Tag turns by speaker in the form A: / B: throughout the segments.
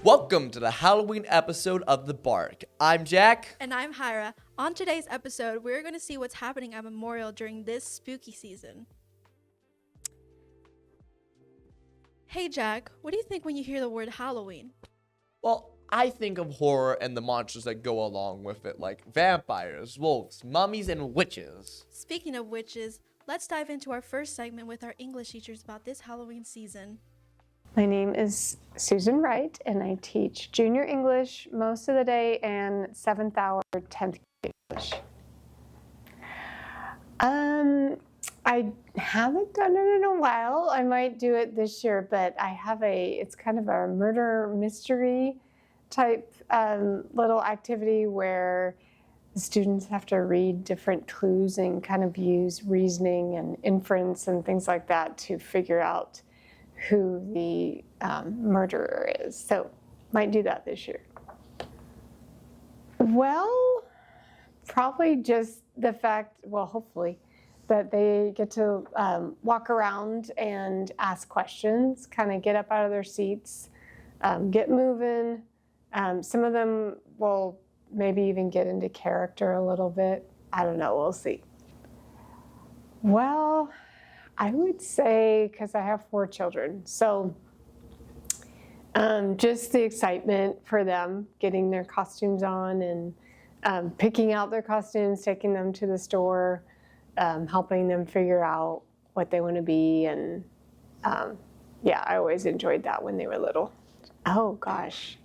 A: Welcome to the Halloween episode of The Bark. I'm Jack.
B: And I'm Hyra. On today's episode, we're going to see what's happening at Memorial during this spooky season. Hey Jack, what do you think when you hear the word Halloween?
A: Well, I think of horror and the monsters that go along with it, like vampires, wolves, mummies, and witches.
B: Speaking of witches, let's dive into our first segment with our English teachers about this Halloween season.
C: My name is Susan Wright, and I teach junior English most of the day and 7th hour 10th grade English. I haven't done it in a while. I might do it this year, but it's kind of a murder mystery type little activity where the students have to read different clues and kind of use reasoning and inference and things like that to figure out who the murderer is. So might do that this year. Well, probably just the fact, hopefully, that they get to walk around and ask questions, kind of get up out of their seats, get moving. Some of them will maybe even get into character a little bit. I don't know, we'll see. Well, I would say, because I have 4 children, so just the excitement for them, getting their costumes on and picking out their costumes, taking them to the store, helping them figure out what they want to be. And I always enjoyed that when they were little. Oh, gosh.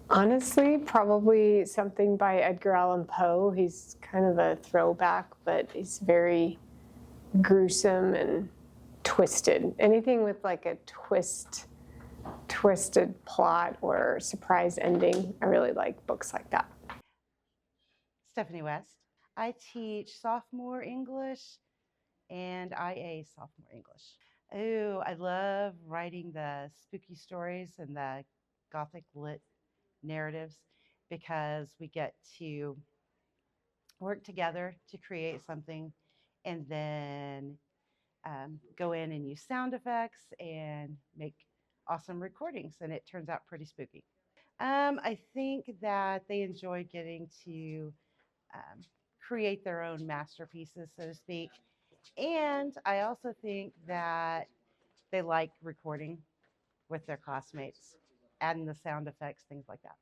C: Honestly, probably something by Edgar Allan Poe. He's kind of a throwback, but he's very gruesome and twisted. Anything with like a twisted plot or surprise ending. I really like books like that.
D: Stephanie West. I teach sophomore English and IA sophomore English. Oh, I love writing the spooky stories and the Gothic lit narratives because we get to work together to create something and then go in and use sound effects and make awesome recordings, and it turns out pretty spooky. I think that they enjoy getting to create their own masterpieces, so to speak. And I also think that they like recording with their classmates, adding the sound effects, things like that.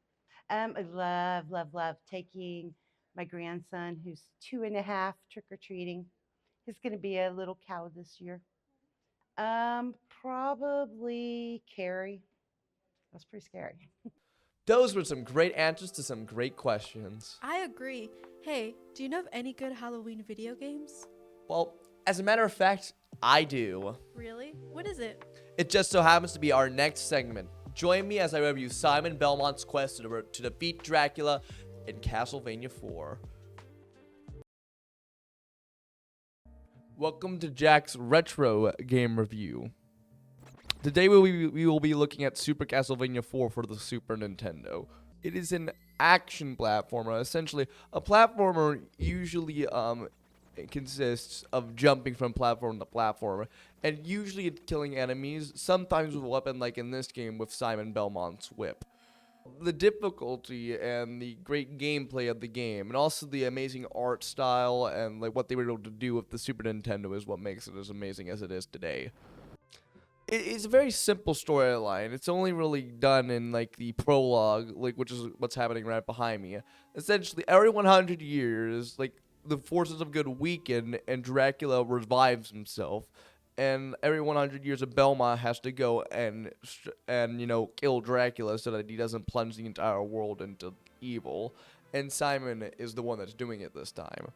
D: I love taking my grandson, who's 2.5, trick-or-treating. He's going to be a little cow this year. Probably Carrie. That's pretty scary.
A: Those were some great answers to some great questions.
B: I agree. Hey, do you know of any good Halloween video games?
A: Well, as a matter of fact, I do.
B: Really? What is it?
A: It just so happens to be our next segment. Join me as I review Simon Belmont's quest to defeat Dracula in Castle Mania 4. Welcome to Jack's retro game review. Today we will be looking at Super Castlevania 4 for the Super Nintendo. It is an action platformer, essentially. A platformer usually consists of jumping from platform to platform, and usually killing enemies, sometimes with a weapon like in this game with Simon Belmont's whip. The difficulty and the great gameplay of the game, and also the amazing art style and like what they were able to do with the Super Nintendo is what makes it as amazing as it is today. It's a very simple storyline. It's only really done in like the prologue, which is what's happening right behind me. Essentially, every 100 years, the forces of good weaken and Dracula revives himself. And every 100 years, a Belmont has to go and kill Dracula so that he doesn't plunge the entire world into evil. And Simon is the one that's doing it this time.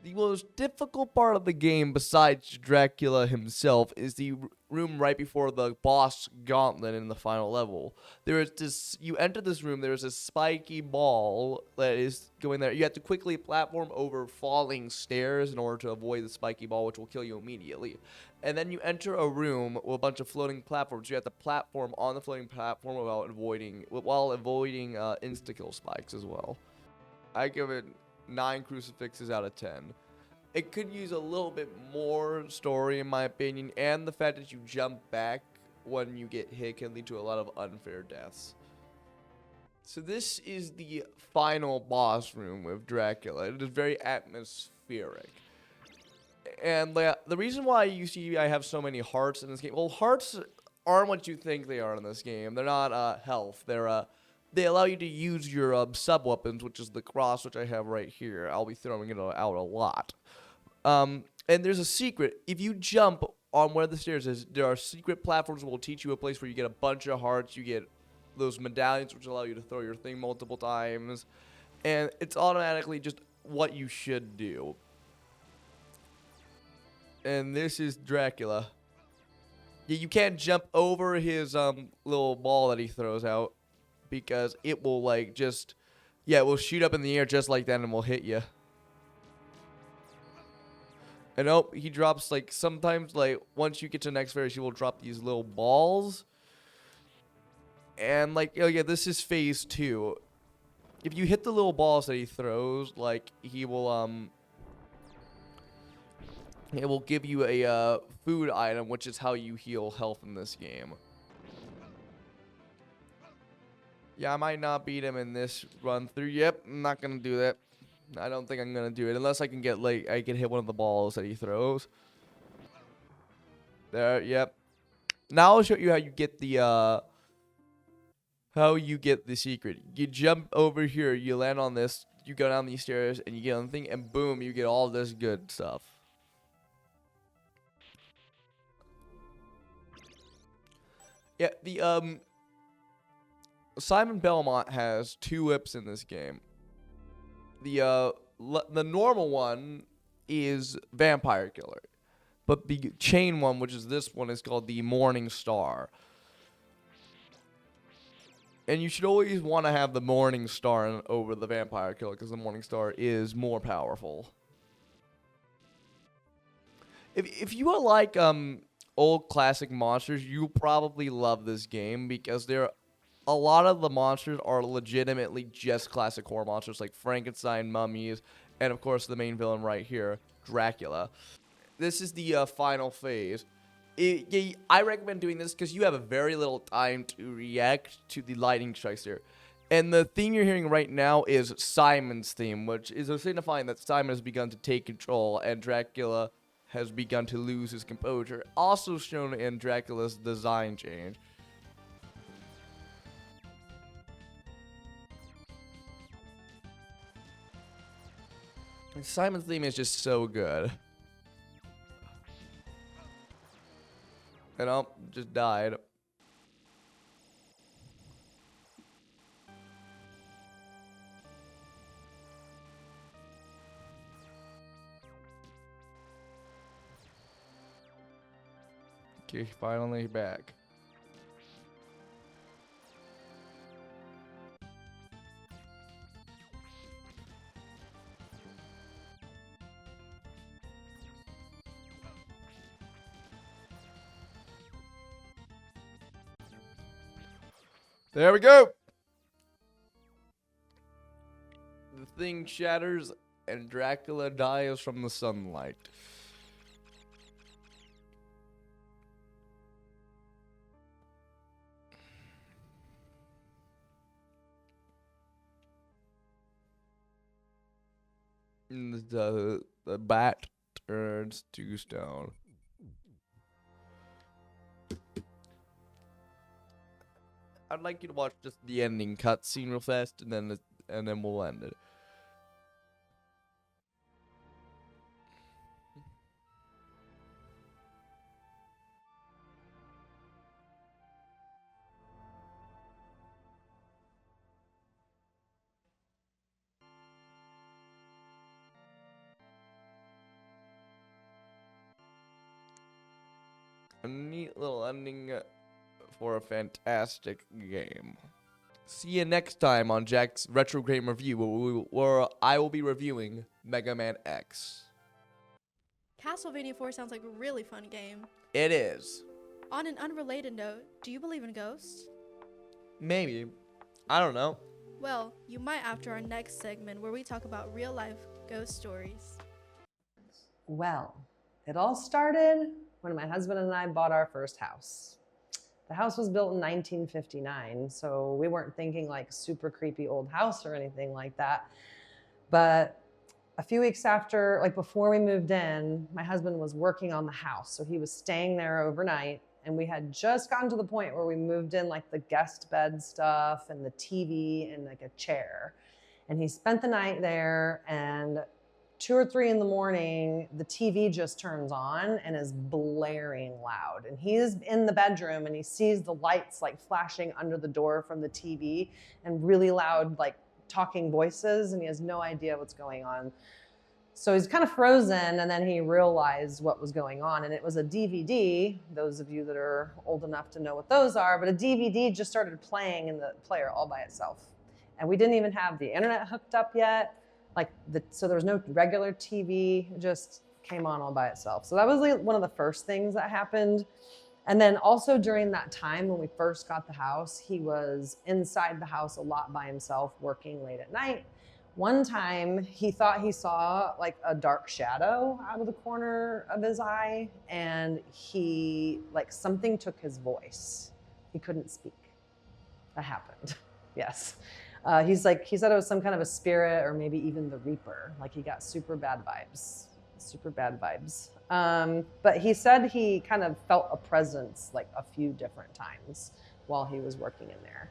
A: The most difficult part of the game, besides Dracula himself, is the room right before the boss gauntlet in the final level. You enter this room, there's a spiky ball that is going there. You have to quickly platform over falling stairs in order to avoid the spiky ball, which will kill you immediately. And then you enter a room with a bunch of floating platforms. You have to platform on the floating platform while avoiding insta-kill spikes as well. I give it 9 crucifixes out of 10. It could use a little bit more story, in my opinion, and the fact that you jump back when you get hit can lead to a lot of unfair deaths. So this is the final boss room with Dracula. It is very atmospheric. And the reason why you see I have so many hearts in this game, well, hearts aren't what you think they are in this game. They're not health. They allow you to use your sub-weapons, which is the cross, which I have right here. I'll be throwing it out a lot. And there's a secret. If you jump on where the stairs is, there are secret platforms that will teach you a place where you get a bunch of hearts. You get those medallions, which allow you to throw your thing multiple times. And it's automatically just what you should do. And this is Dracula. Yeah, you can't jump over his little ball that he throws out, because it will it will shoot up in the air just like that and will hit you. And oh, he drops sometimes once you get to the next phase, he will drop these little balls. And oh yeah, this is phase 2. If you hit the little balls that he throws, he will it will give you a food item, which is how you heal health in this game. Yeah, I might not beat him in this run through. Yep, I'm not gonna do that. I don't think I'm gonna do it unless I can get I can hit one of the balls that he throws. There, yep. Now I'll show you how you get the secret. You jump over here, you land on this, you go down these stairs, and you get on the thing, and boom, you get all this good stuff. Yeah, the Simon Belmont has 2 whips in this game. The normal one is Vampire Killer, but the chain one, which is this one, is called the Morning Star. And you should always want to have the Morning Star over the Vampire Killer, because the Morning Star is more powerful. If you are like old classic monsters, you probably love this game, because a lot of the monsters are legitimately just classic horror monsters, like Frankenstein, mummies, and of course the main villain right here, Dracula. This is the final phase. I recommend doing this because you have a very little time to react to the lightning strikes here. And the theme you're hearing right now is Simon's theme, which is signifying that Simon has begun to take control and Dracula has begun to lose his composure. Also shown in Dracula's design change. And Simon's theme is just so good. And oh, just died. Okay, finally back. There we go. The thing shatters and Dracula dies from the sunlight. And the bat turns to stone. I'd like you to watch just the ending cutscene real fast, and then we'll end it. A neat little ending for a fantastic game. See you next time on Jack's Retro Game Review, where I will be reviewing Mega Man X.
B: Castlevania 4 sounds like a really fun game.
A: It is.
B: On an unrelated note, do you believe in ghosts?
A: Maybe. I don't know.
B: Well, you might after our next segment where we talk about real-life ghost stories.
E: Well, it all started when my husband and I bought our first house. The house was built in 1959, so we weren't thinking like super creepy old house or anything like that. But a few weeks after, like before we moved in, my husband was working on the house. So he was staying there overnight, and we had just gotten to the point where we moved in like the guest bed stuff and the TV and like a chair. And he spent the night there, and 2 or 3 in the morning, the TV just turns on and is blaring loud. And he's in the bedroom and he sees the lights like flashing under the door from the TV and really loud, like talking voices, and he has no idea what's going on. So he's kind of frozen, and then he realized what was going on, and it was a DVD. Those of you that are old enough to know what those are, but a DVD just started playing in the player all by itself. And we didn't even have the internet hooked up yet. So there was no regular TV, it just came on all by itself. So that was like one of the first things that happened. And then also during that time when we first got the house, he was inside the house a lot by himself, working late at night. One time he thought he saw like a dark shadow out of the corner of his eye, and something took his voice. He couldn't speak. That happened. Yes. He said it was some kind of a spirit, or maybe even the Reaper. Like he got super bad vibes. But he said he kind of felt a presence like a few different times while he was working in there.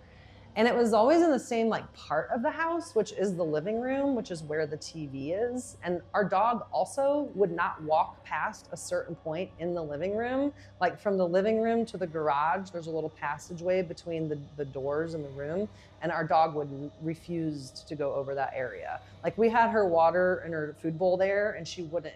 E: And it was always in the same like part of the house, which is the living room, which is where the TV is. And our dog also would not walk past a certain point in the living room. Like from the living room to the garage, there's a little passageway between the doors in the room. And our dog would refuse to go over that area. Like we had her water and her food bowl there, and she wouldn't,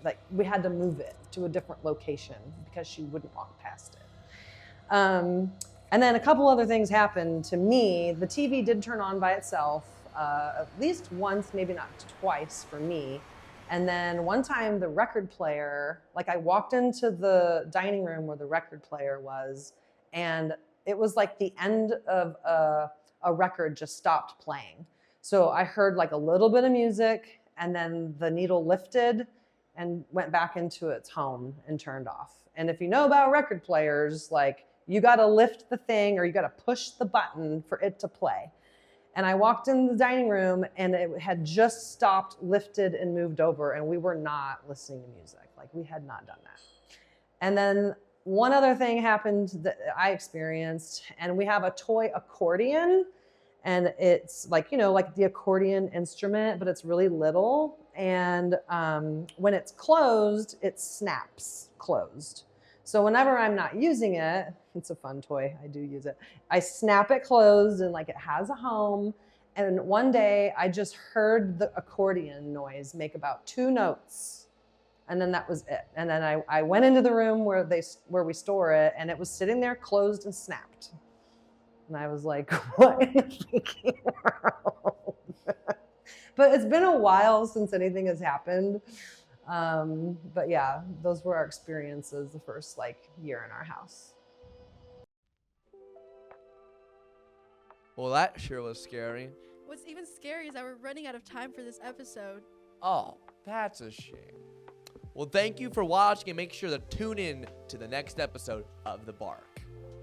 E: like we had to move it to a different location because she wouldn't walk past it. And then a couple other things happened to me. The TV did turn on by itself, at least once, maybe not twice for me. And then one time the record player, like I walked into the dining room where the record player was, and it was like the end of a record just stopped playing. So I heard like a little bit of music, and then the needle lifted and went back into its home and turned off. And if you know about record players, like you got to lift the thing or you got to push the button for it to play. And I walked in the dining room and it had just stopped, lifted, and moved over, and we were not listening to music. Like we had not done that. And then one other thing happened that I experienced, and we have a toy accordion, and it's like, you know, like the accordion instrument, but it's really little. And when it's closed, it snaps closed. So whenever I'm not using it, it's a fun toy, I do use it. I snap it closed and like it has a home. And one day I just heard the accordion noise make about 2 notes. And then that was it. And then I went into the room where we store it, and it was sitting there closed and snapped. And I was like, what in the freaking world? But it's been a while since anything has happened. But yeah, those were our experiences the first like year in our house.
A: Well, that sure was scary.
B: What's even scary is that we're running out of time for this episode.
A: Oh, that's a shame. Well, thank you for watching, and make sure to tune in to the next episode of The Bark.